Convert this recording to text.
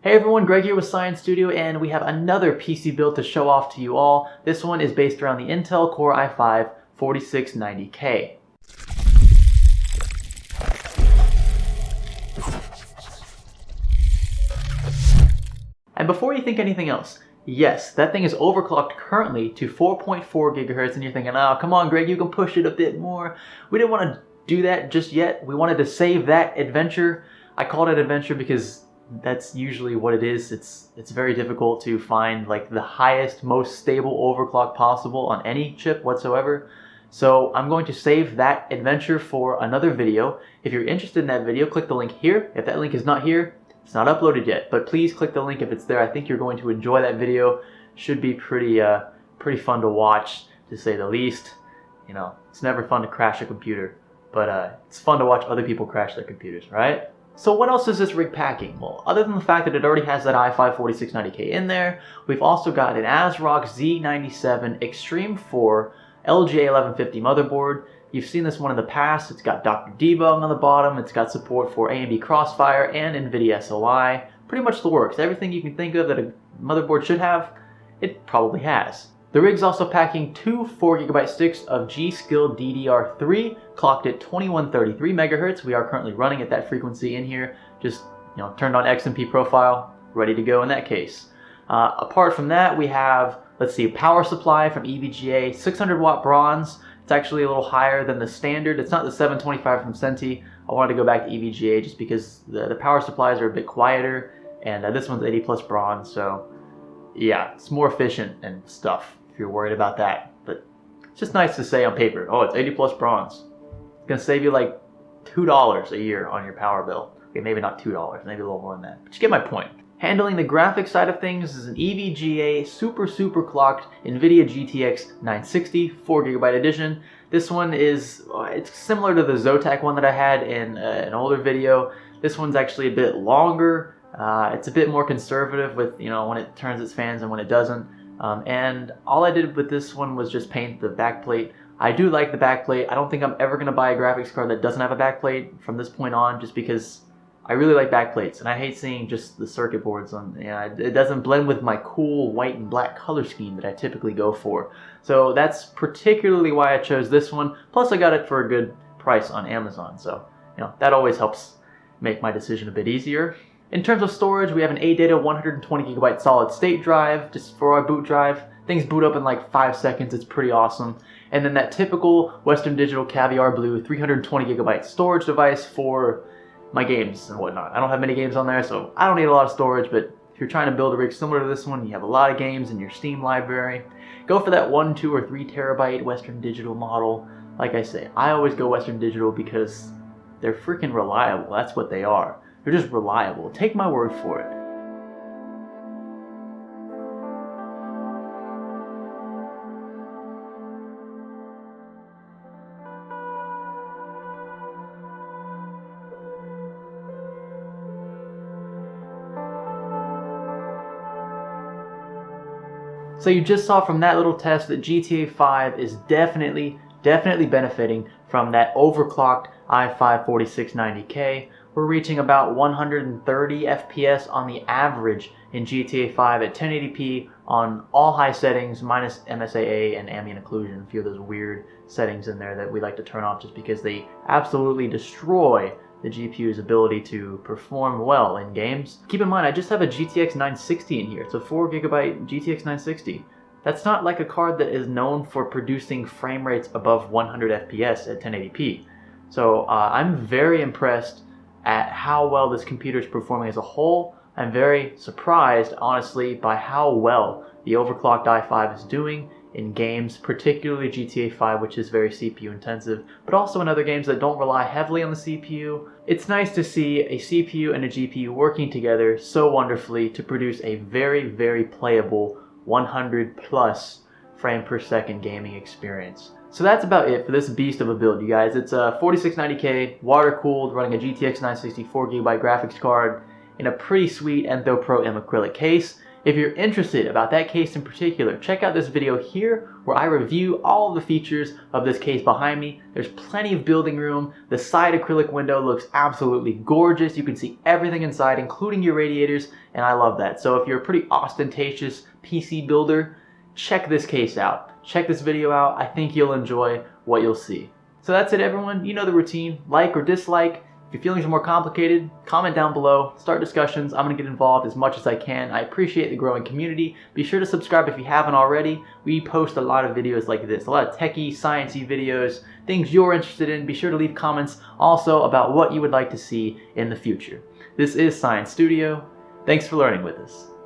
Hey everyone, Greg here with Science Studio, and we have another PC build to show off to you all. This one is based around the Intel Core i5 4690K. And before you think anything else, yes, that thing is overclocked currently to 4.4 gigahertz, and you're thinking, oh, come on Greg, you can push it a bit more. We didn't want to do that just yet. We wanted to save that adventure. I called it adventure because that's usually what it is. It's very difficult to find like the highest, most stable overclock possible on any chip whatsoever. So I'm going to save that adventure for another video. If you're interested in that video, click the link here. If that link is not here, it's not uploaded yet, but please click the link if it's there. I think you're going to enjoy that video. Should be pretty fun to watch, to say the least. You know, it's never fun to crash a computer, but it's fun to watch other people crash their computers, right? So what else is this rig packing? Well, other than the fact that it already has that i5 4690K in there, we've also got an ASRock Z97 Extreme4 LGA 1150 motherboard. You've seen this one in the past. It's got Dr. Debug on the bottom. It's got support for AMD Crossfire and NVIDIA SOI. Pretty much the works. Everything you can think of that a motherboard should have, it probably has. The rig's also packing two 4GB sticks of G.Skill DDR3, clocked at 2133 MHz. We are currently running at that frequency in here. Just, you know, turned on XMP profile, ready to go in that case. Apart from that, we have, let's see, a power supply from EVGA, 600 watt bronze. It's actually a little higher than the standard. It's not the 725 from Senti. I wanted to go back to EVGA just because the power supplies are a bit quieter, and this one's 80 plus bronze, so yeah, it's more efficient and stuff if you're worried about that. But it's just nice to say on paper, oh, it's 80 plus bronze. It's gonna save you like $2 a year on your power bill. Okay, maybe not $2, maybe a little more than that, but you get my point. Handling the graphics side of things is an EVGA super clocked NVIDIA GTX 960 4GB edition. This one is, it's similar to the Zotac one that I had in an older video. This one's actually a bit longer. It's a bit more conservative with, you know, when it turns its fans and when it doesn't. And all I did with this one was just paint the backplate. I do like the backplate. I don't think I'm ever going to buy a graphics card that doesn't have a backplate from this point on, just because I really like backplates, and I hate seeing just the circuit boards on. It doesn't blend with my cool white and black color scheme that I typically go for. So that's particularly why I chose this one. Plus, I got it for a good price on Amazon, so you know that always helps make my decision a bit easier. In terms of storage, we have an ADATA 120GB solid state drive just for our boot drive. Things boot up in like 5 seconds. It's pretty awesome. And then that typical Western Digital Caviar Blue 320GB storage device for my games and whatnot. I don't have many games on there, so I don't need a lot of storage, but if you're trying to build a rig similar to this one, you have a lot of games in your Steam library, go for that 1, 2, or 3 terabyte Western Digital model. Like I say, I always go Western Digital because they're freaking reliable. That's what they are. They're just reliable. Take my word for it. So you just saw from that little test that GTA 5 is definitely benefiting from that overclocked i5 4690K. We're reaching about 130 FPS on the average in GTA 5 at 1080p on all high settings minus MSAA and ambient occlusion, a few of those weird settings in there that we like to turn off just because they absolutely destroy the GPU's ability to perform well in games. Keep in mind, I just have a GTX 960 in here. It's a 4GB GTX 960. That's not like a card that is known for producing frame rates above 100 FPS at 1080p. So I'm very impressed at how well this computer is performing as a whole. I'm very surprised, honestly, by how well the overclocked i5 is doing in games, particularly GTA 5, which is very CPU intensive, but also in other games that don't rely heavily on the CPU. It's nice to see a CPU and a GPU working together so wonderfully to produce a very playable 100 plus frame per second gaming experience. So that's about it for this beast of a build, you guys. It's a 4690K, water cooled, running a GTX 960 4GB graphics card in a pretty sweet Enthoo Pro M acrylic case. If you're interested about that case in particular, check out this video here where I review all of the features of this case behind me. There's plenty of building room. The side acrylic window looks absolutely gorgeous. You can see everything inside, including your radiators, and I love that. So if you're a pretty ostentatious PC builder, check this case out. Check this video out. I think you'll enjoy what you'll see. So that's it, everyone. You know the routine. Like or dislike. If your feelings are more complicated, comment down below, start discussions. I'm going to get involved as much as I can. I appreciate the growing community. Be sure to subscribe if you haven't already. We post a lot of videos like this, a lot of techie, sciencey videos, things you're interested in. Be sure to leave comments also about what you would like to see in the future. This is Science Studio. Thanks for learning with us.